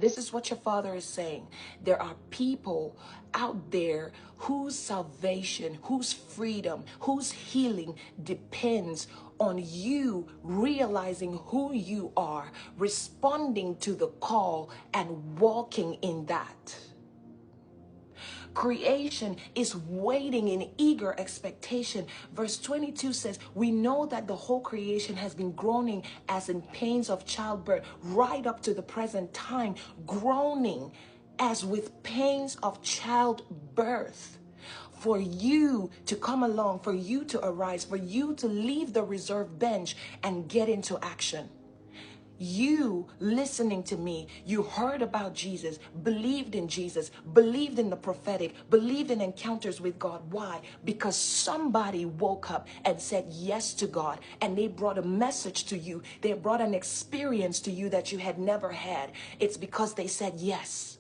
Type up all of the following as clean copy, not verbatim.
This is what your Father is saying. There are people out there whose salvation, whose freedom, whose healing depends on you realizing who you are, responding to the call, and walking in that. Creation is waiting in eager expectation. Verse 22 says, we know that the whole creation has been groaning as in pains of childbirth right up to the present time, groaning as with pains of childbirth. For you to come along, for you to arise, for you to leave the reserve bench and get into action. You listening to me, you heard about Jesus, believed in Jesus, believed in the prophetic, believed in encounters with God. Why? Because somebody woke up and said yes to God, and they brought a message to you. They brought an experience to you that you had never had. It's because they said yes.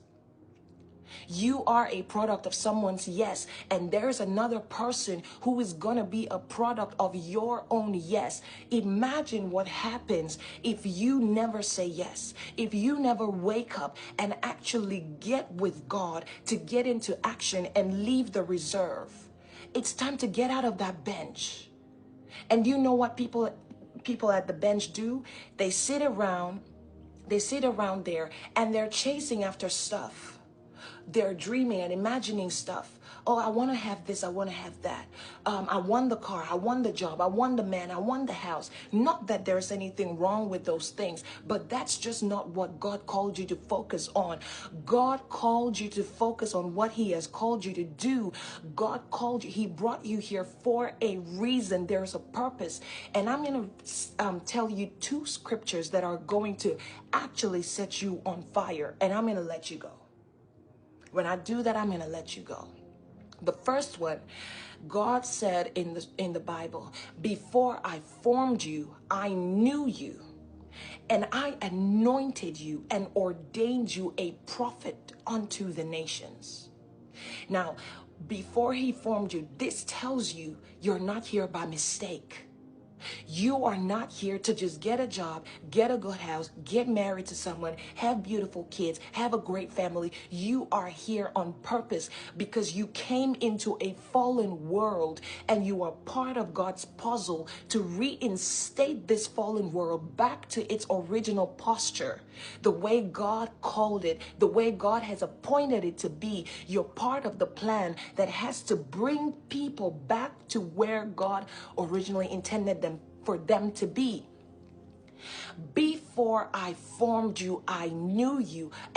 You are a product of someone's yes, and there's another person who is going to be a product of your own yes. Imagine what happens if you never say yes, if you never wake up and actually get with God to get into action and leave the reserve. It's time to get out of that bench. And you know what people at the bench do? They sit around there and they're chasing after stuff. They're dreaming and imagining stuff. Oh, I want to have this. I want to have that. I want the car. I want the job. I want the man. I want the house. Not that there's anything wrong with those things, but that's just not what God called you to focus on. God called you to focus on what he has called you to do. God called you. He brought you here for a reason. There's a purpose. And I'm going to tell you 2 scriptures that are going to actually set you on fire. And I'm going to let you go. When I do that, I'm going to let you go. The first one, God said in the Bible, before I formed you, I knew you, and I anointed you and ordained you a prophet unto the nations. Now, before he formed you, this tells you you're not here by mistake. You are not here to just get a job, get a good house, get married to someone, have beautiful kids, have a great family. You are here on purpose because you came into a fallen world and you are part of God's puzzle to reinstate this fallen world back to its original posture, the way God called it, the way God has appointed it to be. You're part of the plan that has to bring people back to where God originally intended for them to be. Before I formed you, I knew you.